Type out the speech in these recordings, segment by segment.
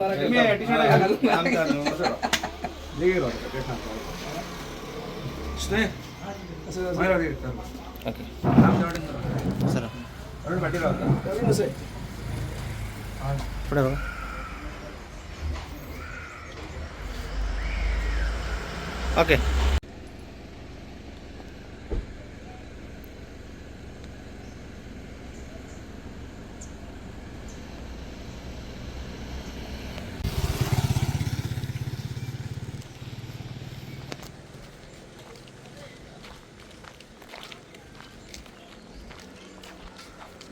Okay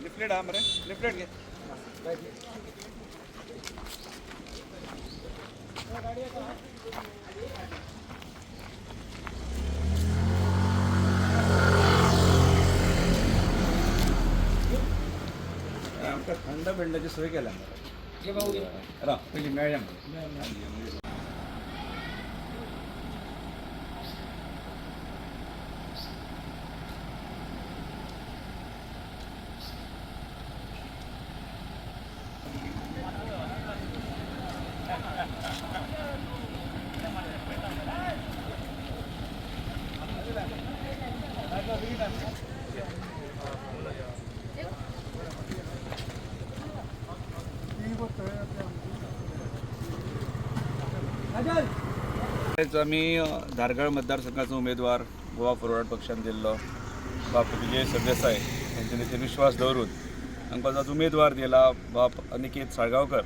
लिफ्लेट हा मरे लिफ्लेट घे आमच्या थंड बिंडाची सोय केल्या पहिली मॅडम आम्ही धारगळ मतदारसंघाचो उमेदवार गोवा फॉरवर्ड पक्षान दिल्लो बाप विजय सरदेसाय यांचे तेचेर विश्वास दवरून आमकां जो उमेदवार दिला बाप अनिकेत साळगांवकर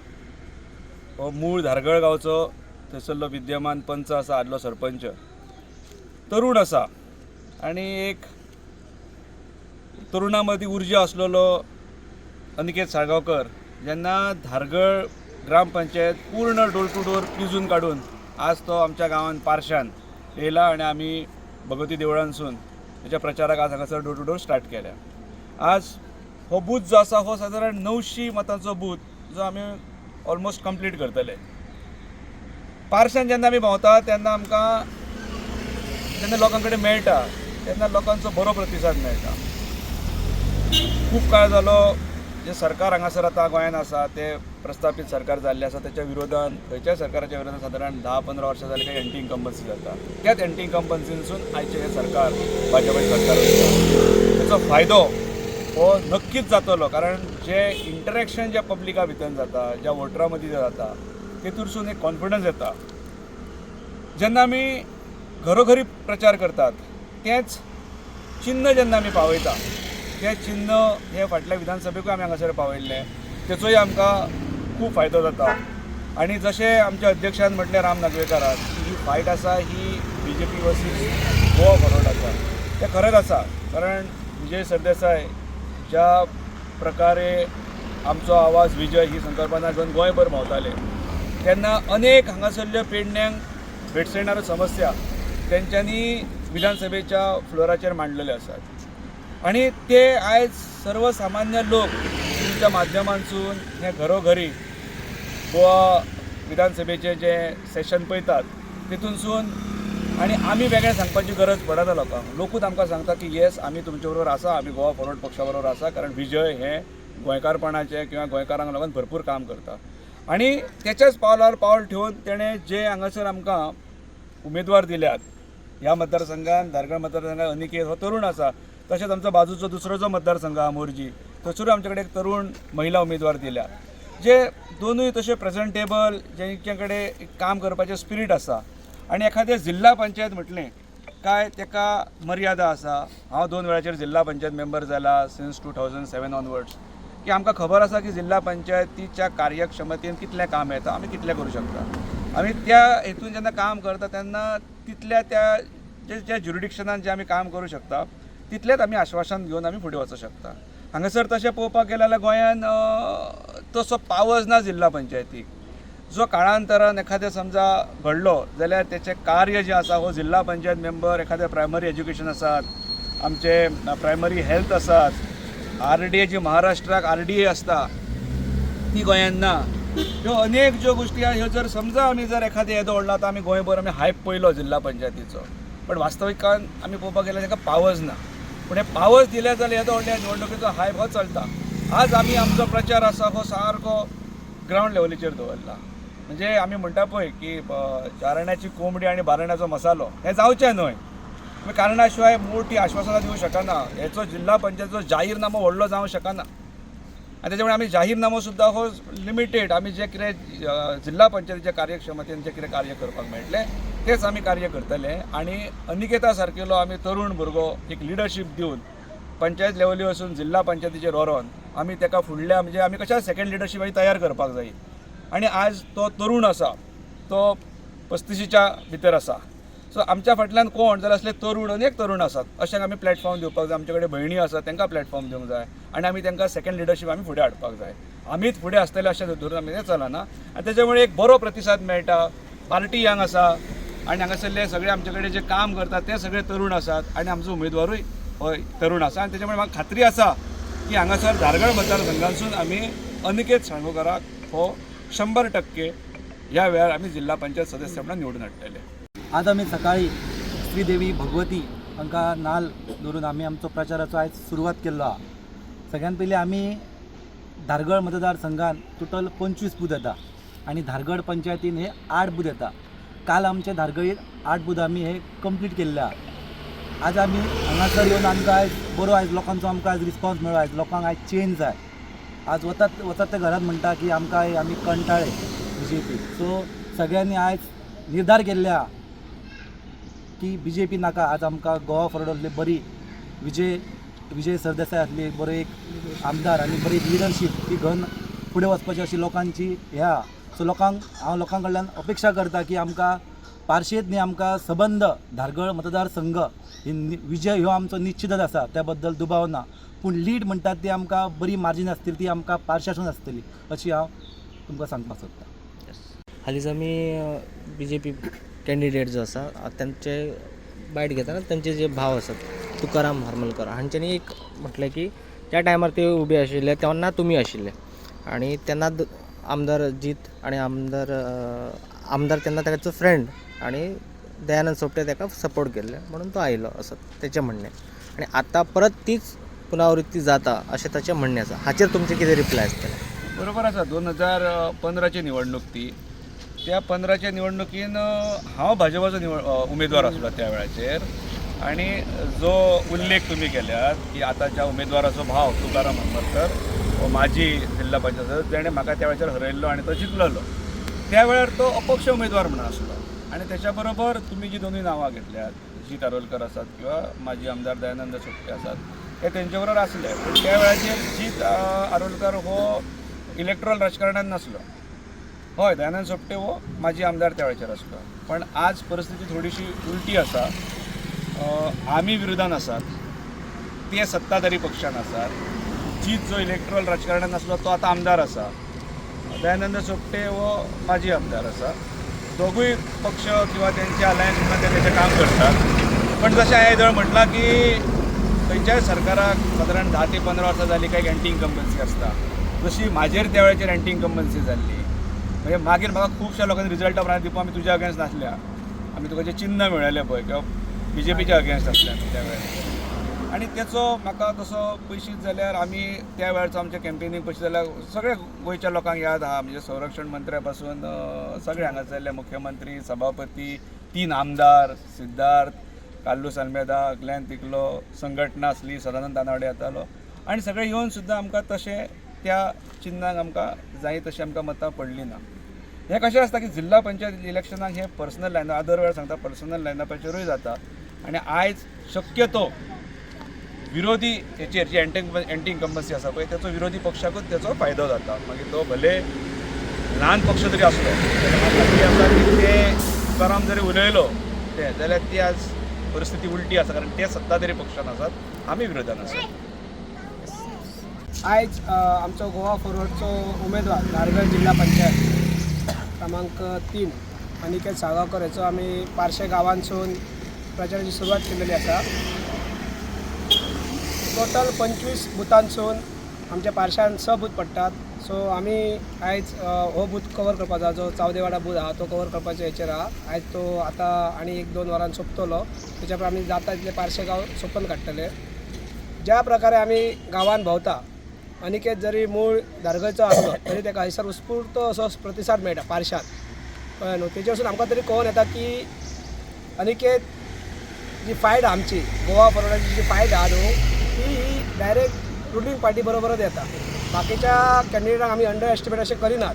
हो मूळ धारगळ गांवचो थंयसरलो विद्यमान पंच आसा आदलो सरपंच तरुण आसा आनी एक तरुणा मदीं उर्जा आसलेलो अनिकेत साळगांवकर जेन्ना धारगळ ग्रामपंचायत पूर्ण डोर टू डोर पिजून काडून आज तो आमच्या गांवांत पारशान येयला आनी आमी भगवती देवळानसून तेच्या प्रचाराक आज हांगासर डोर टू डोर स्टार्ट केल्या. आज हो बूथ जो आसा हो सादारण 900 मतांचो बूथ जो आमी ऑलमोस्ट कंप्लीट करतले. पारशान जेन्ना आमी भोंवता तेन्ना आमकां जेन्ना लोकां कडेन मेळटा तेन्ना लोकांचो बरो प्रतिसाद मेळटा. खूब काळ जालो जे सरकार हांगासर आतां गोंयांत आसा ते प्रस्थापीत सरकार जाल्लें आसा तेच्या विरोधान खंयच्याय सरकाराच्या विरोधान सादारण 10-15 वर्सां जाली काही एंटी इन्कम्बन्सी जाता. त्याच एंटी इन्कम्बन्सीनसून आयचें हें सरकार भाजपाचें सरकार आसा तेचो फायदो हो नक्कीच जातलो. कारण जे इंटरेक्शन ज्या पब्लिका भितर जाता ज्या वोटरां मदीं जाता तेतूंतसून एक कॉन्फिडन्स येता. जेन्ना आमी घरोघरी प्रचार करतात तेंच चिन्ह जेन्ना आमी पावयता तें चिन्ह हे फाटल्या विधानसभेकूय आमी हांगासर पावयल्लें तेचोय आमकां खूब फायदो जाता. आनी जशें आमच्या अध्यक्षान म्हटलें राम नागवेकरान ही फायट आसा ही BJP वर्सीस गोवा फॉरवर्ड आसा तें खरेंच आसा. कारण विजय सरदेसाय ज्या प्रकारे आमचो आवाज विजय ही संकल्पना घेवन गोंयभर भोंवताले तेन्ना अनेक हांगासरल्यो पेडण्यांक भेटसयणाऱ्यो समस्या तेंच्यांनी विधानसभेच्या फ्लोराचेर मांडलेल्यो आसात आनी ते आयज सर्वसामान्य लोक तुमच्या माध्यमांतसून हे घरोघरी गोवा विधानसभेचे जे सेशन पळयतात तेतूनसून आनी आमी वेगळें सांगपाची गरज पडना लोकांक. लोकूच आमकां सांगता की येस आमी तुमचे बरोबर आसा आमी गोवा फॉरवर्ड पक्षा बरोबर आसा कारण विजय हे गोंयकारपणाचें किंवा गोंयकारांक लागून भरपूर काम करता. आनी तेच्याच पावलार पावल ठेवून तेणें जे हांगासर आमकां उमेदवार दिल्यात ह्या मतदारसंघात धारगळ मतदारसंघात अनिकेत हो तरुण आसा. तशेंच आमचो बाजूचो दुसरो जो मतदारसंघ आहा मोरजी थंयसरूय आमचे कडेन एक तरुण महिला उमेदवार दिल्या जे दोनूय तशे प्रेझेंटेबल जेंचे कडेन काम करपाचें स्पिरीट आसा. आनी एखादें जिल्ला पंचायत म्हटलें काय तेका मर्यादा आसा. हांव 2 वेळाचेर जिल्ला पंचायत मेंबर जाला सिन्स 2007 ऑनवर्ड्स की आमकां खबर आसा की जिल्ला पंचायतीच्या कार्यक्षमतेन कितलें काम येता आमी कितलें करूं शकता. आमी त्या हेतून जेन्ना काम करता तेन्ना तितल्या त्या ज्या ज्युरिडिक्शनान जें आमी काम करूं शकता तितलेंच आमी आश्वासन घेवन आमी फुडें वचूं शकता. हांगासर तशें पळोवपाक गेलें जाल्यार गोंयांत तसो पावर्स ना जिल्ला पंचायतीक. जो काळांतरान एखादें समजा घडलो जाल्यार तेचें कार्य जें आसा हो जिल्ला पंचायत मेंबर एखादें प्रायमरी एज्युकेशन आसात आमचे प्रायमरी हेल्थ आसात RDA जी महाराष्ट्राक RDA आसता ती गोंयांत ना. ह्यो अनेक ज्यो गोश्टी आहा ह्यो जर समजा आमी जर एखादें येदो व्हडलो आतां आमी गोंयभर आमी हायप पयलो जिल्ला पंचायतीचो पण वास्तविकान आमी पळोवपाक गेल्यार ताका पावर्स ना. पूण हे पावर्स दिले जाल्यार येदो व्हडल्या निवडणुकीचो हायप हो चलता. आज आमी आमचो प्रचार आसा हो सारको ग्रावंड लेवलीचेर दवरला. म्हणजे आमी म्हणटा पळय की चारण्याची कोंबडी आणि बारण्याचो मसालो हें जावचें न्हय. कारणां शिवाय मोठी आश्वासनां दिवंक शकना. हेचो जिल्हा पंचायतीचो जाहीरनामो व्हडलो जावंक शकना. आनी त्याच्यामुळे आमी जाहीरनामो सुद्दां हो लिमिटेड आमी जे कितें जिल्हा पंचायतीच्या कार्यक्षमतेन जे कितें कार्य करपाक मेळटलें तेच आमी कार्य करतले. आनी अनिकेता सारकेलो आमी तरूण भुरगो एक लिडरशीप दिवन पंचायत लेवली वचून जिल्हा पंचायतीचेर व्हरोन आमी तेका फुडल्या म्हणजे आमी कशा सेकंड लिडरशीप तयार करपाक जाय. आनी आज तो तरूण आसा, तो 35च्या भितर आसा. सो आमच्या फाटल्यान कोण जाल्यार असले तरूण अनेक तरूण आसात. अशेंक आमी प्लॅटफॉर्म दिवपाक जाय. आमचे कडेन भयणी आसात तांकां प्लॅटफॉर्म दिवंक जाय आनी आमी तांकां सेकंड लिडरशीप आमी फुडें हाडपाक जाय. आमीच फुडें आसतले अशें धरून आमी तें चलना. आनी त्याच्यामुळे एक बरो प्रतिसाद मेळटा. पार्टी यंग आसा आनी हांगासरले सगळे आमचे कडेन जे काम करतात ते सगळे तरूण आसात आनी आमचो उमेदवारूय हो तरूण आसा. आनी त्याच्यामुळे म्हाका खात्री आसा की हांगासर धारगळ मतदारसंघांसून आमी अनिकेत साळगांवकाराक हो 100% ह्या वेळार आमी जिल्हा पंचायत सदस्य म्हणून निवडून हाडटले. आज आमी सकाळी श्रीदेवी भगवती हांकां नाल दवरून आमी आमचो प्रचाराचो आयज सुरवात केल्लो आहा. सगळ्यात पयलीं आमी धारगळ मतदारसंघात टोटल 25 बूथ येता आनी धारगळ पंचायतीन हे 8 बूथ येता. काल आमचे धारगळीर 8 बूथ आमी हे कंप्लीट केल्ले आहा. आज आमी हांगासर येवन आमकां आयज बरो आयज लोकांचो आमकां आयज रिस्पॉन्स मेळ्ळो. आयज लोकांक आयज चेंज जाय. आज वतात ते घरांत म्हणटा की आमकां आमी कंटाळे BJP. सो सगळ्यांनी आयज निर्धार केल्ले आहा की BJP नाका. आज आमकां गोवा फॉरवर्ड असली बरी विजय सरदेसाय असली बरो एक आमदार आनी बरी लिडरशीप ती घेवन फुडें वचपाची अशी लोकांची हे आहा. सो हांव लोकां कडल्यान अपेक्षा करता की आमकां पार्शेत न्ही आमकां सबंद धारगळ मतदारसंघ ही विजय ह्यो आमचो निश्चितच आसा. त्या बद्दल दुबाव ना. पूण लीड म्हणटात ती आमकां बरी मार्जीन आसतली ती आमकां पार्शासून आसतली अशी हांव तुमकां सांगपाक सोदतां. हालींच आमी BJP कॅन्डिडेट जो आसा तांचे बायट घेताना तांचे जे भाव आसात तुकाराम हरमलकर हांच्यांनी एक म्हटलें की त्या टायमार ते उबे आशिल्ले तेन्ना तुमी आशिल्ले आनी तेन्ना आमदार जीत आनी आमदार तेन्ना ताचो फ्रेंड आनी दयानंद सोपटे ताका सपोर्ट केल्ले म्हणून तो आयलो असं तेचें म्हणणें. आनी आतां परत तीच पुनरावृत्ती जाता अशें ताचें म्हणणें आसा. हाचेर तुमचें कितें रिप्लाय आसतलें? बरोबर आसा. 2015ची निवडणूक ती. त्या 15च्या निवडणुकीन हांव भाजपाचो उमेदवार आसलो त्या वेळाचेर आनी जो उल्लेख तुमी केल्यात की आतांच्या उमेदवाराचो भाव तुकाराम हरमलकर हो माजी जिल्हा पंचायत तेणें म्हाका त्या वेळाचेर हरयल्लो आनी तो जिखलेलो. त्या वेळार तो अपक्ष उमेदवार म्हणून आसलो आनी तेच्या बरोबर तुमी जी दोनूय नांवां घेतल्यात जीत आरोलकर आसात किंवा माजी आमदार दयानंद सोपटे आसात हे तेंचे बरोबर आसले. पूण त्या वेळाचेर जीत आरोलकर हो इलेक्ट्रॉल राजकारणांत नासलो. हय, दयानंद सोपटे हो माजी आमदार त्या वेळाचेर आसलो. पण आज परिस्थिती थोडीशी उलटी आसा. आमी विरोधान आसात, ते सत्ताधारी पक्षान आसात. जीत जो इलेक्ट्रॉल राजकारणांत नासलो तो आतां आमदार आसा. दयानंद सोपटे हो माजी आमदार आसा. दोगूय पक्ष किंवा तेंचे अलायन्स म्हणून ते तेचें काम करतात. पण जशें हांवें जर म्हटलां की खंयच्याय सरकाराक सादारण 10 ते 15 वर्सां जालीं काय एंटी इन्कम्बन्सी आसता. जशी म्हाजेर त्या वेळाचेर एंटी इन्कम्बन्सी जाल्ली. म्हणजे मागीर म्हाका खुबशा लोकांनी रिजल्ट ऑफ दिवपाक आमी तुज्या अगेन्स्ट नासल्या. आमी तुका जे चिन्ह मेळयलें पळय किंवा BJPच्या अगेन्स्ट आसल्या त्या वेळार. आनी तेचो म्हाका तसो पयशीत जाल्यार आमी त्या वेळाचो आमचें कॅम्पेनींग पयशे जाल्यार सगळे गोंयच्या लोकांक याद आहा. म्हणजे संरक्षण मंत्र्या पासून सगळे हांगासरले मुख्यमंत्री, सभापती, 3 आमदार, सिद्धार्थ, काल्लूस आल्मेदा, ग्लेन तिकलो, संघटना आसली, सदानंद तानावडे येतालो आनी सगळे येवन सुद्दां आमकां तशें त्या चिन्नाक आमकां जाय तशी आमकां मतां पडलीं ना. हें कशें आसता की जिल्हा पंचायत इलेक्शनाक हें पर्सनल लायन दर वेळार सांगता पर्सनल लायनअपाचेरूय जाता. आनी आयज शक्यतो विरोधी हेचेर जी एंटी इन्कम्बन्सी आसा पळय तेचो विरोधी पक्षाकूच तेचो फायदो जाता. मागीर तो भले ल्हान पक्ष जरी आसलो तरी आसा की ते तुकाराम जरी उलयलो ते जाल्यार ती आज परिस्थिती उलटी आसा. कारण ते सत्ताधारी पक्षान आसात, आमी विरोधान आसात. आयज आमचो गोवा फॉरवर्डचो उमेदवार धारगळ जिल्हा पंचायत क्रमांक 3 अनिकेत साळगांवकर हेचो आमी पार्शे गांवांतसून प्रचाराची सुरवात केलेली आसा. टोटल 25 बुथांसून आमच्या पार्शान 6 बूथ पडटात. सो आमी आयज हो बूथ कवर करपाचो जो चावदेवाडा बूथ आहा तो कवर करपाच्या हेचेर आहा. आयज तो आतां आनी 1-2 वरांन सोंपतलो. तेच्या प्रमाणे आमी जाता तितले पार्शे गांव सोंपोवन काडटले. ज्या प्रकारे आमी गांवांत भोंवता अनिकेत जरी मूळ धारगळचो असलो तरी ताका हयसर उत्स्फूर्त असो प्रतिसाद मेळटा पार्शात कळ्ळें न्हू. तेजे वसून आमकां तरी कळून येता की अनिकेत जी फायट आमची गोवा फॉरवर्डाची जी फायट आहा न्हू ही डायरेक्ट रुलींग पार्टी बरोबरच येता. बाकीच्या कॅन्डिडेटांक आमी अंडर एस्टिमेट अशें करिनात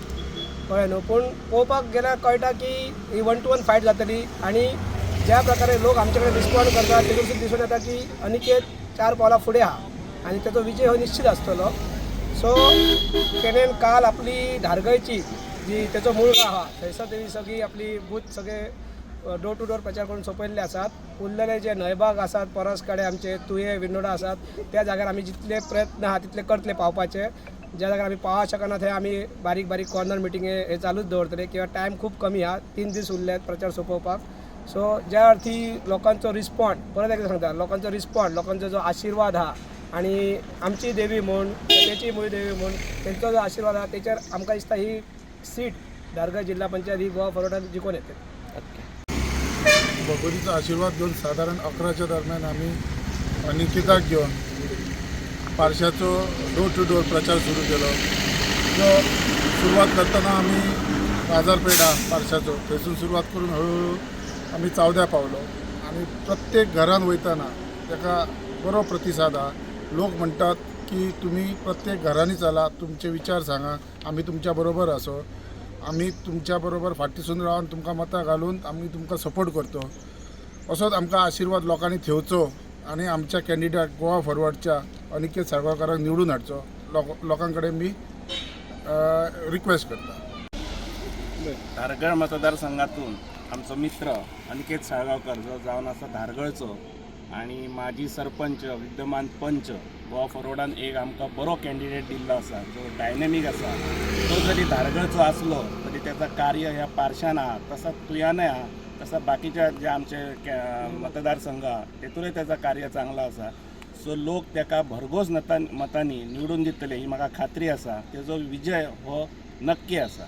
कळ्ळें न्हू. पूण पळोवपाक गेल्यार कळटा की ही 1-to-1 फायट जातली आनी ज्या प्रकारे लोक आमचे कडेन रिस्पॉन्ड करतात तेतून दिसून येता की अनिकेत 4 पावलां फुडें आहा आनी तेचो विजय हो निश्चित आसतलो. सो तेणेन काल आपली धारगळची जी तेचो मूळ गांव आहा थंयसर तेणी सगळी आपली बूथ सगळे डोर टू डोर प्रचार करून सोंपयल्ले आसात. उरलेले जे न्हयभाग आसात परसकडे आमचे तुये विनोडा आसात त्या जाग्यार आमी जितले प्रयत्न आहा तितले करतले पावपाचे. ज्या जाग्यार आमी पावोंक शकना थंय आमी बारीक बारीक कॉर्नर मिटिंगे हे चालूच दवरतले किंवा टायम खूब कमी आहा 3 दीस उरले प्रचार सोंपोवपाक. सो ज्या अर्थी लोकांचो रिस्पॉन्ड परत एकदा सांगता लोकांचो रिस्पॉन्ड लोकांचो जो आशिर्वाद आहा आनी आमची देवी म्हूण तेची मूळ देवी म्हूण तेंचो जो आशिर्वाद आहा तेचेर आमकां दिसता ही सीट धारगळ जिल्हा पंचायत ही गोवा फॉरवर्डान जिखून येते. भगवतीचा आशीर्वाद घेऊन साधारण 11च्या दरम्यान आम्ही अनिकेताक घेऊन पार्शाचो डोर टू डोर प्रचार सुरू केलो. जो सुरवात करतना आम्ही बाजारपेठा पार्शाचो थंयसून सुरवात करून हळूहळू आम्ही चावद्या पावलो आणि प्रत्येक घरान वयतना ताका बरो प्रतिसाद आहा. लोक म्हणटात की तुम्ही प्रत्येक घरांनी चला, तुमचे विचार सांगा, आम्ही तुमच्या बरोबर असो, आम्ही तुमच्या बरोबर फाटीसून रावन तुमकां मतां घालून आमी तुमकां सपोर्ट करतो. असोच आमकां आशिर्वाद लोकांनी ठेवचो आणि आमच्या कॅन्डिडेट गोवा फॉरवर्डच्या अनिकेत साळगांवकाराक निवडून हाडचो लोकां कडेन मी रिक्वेस्ट करता. धारगळ मतदारसंघातून आमचो मित्र अनिकेत साळगांवकर जो जावन आसा धारगळचो आणि माजी सरपंच विद्यमान पंच गोवा फॉरवर्डान एक आमकां बरो कॅन्डिडेट दिल्लो आसा जो डायनॅमीक आसा. तो जरी धारगळचो आसलो तरी त्याचं कार्य ह्या पार्शान आहा तसा तुयानय आहा तसा बाकीच्या जे आमचे मतदारसंघ आहा तेतूनय त्याचं कार्य चांगलं आसा. सो लोक ताका भरघोस मतांनी निवडून दितले ही म्हाका खात्री आसा. तेजो विजय हो नक्की आसा.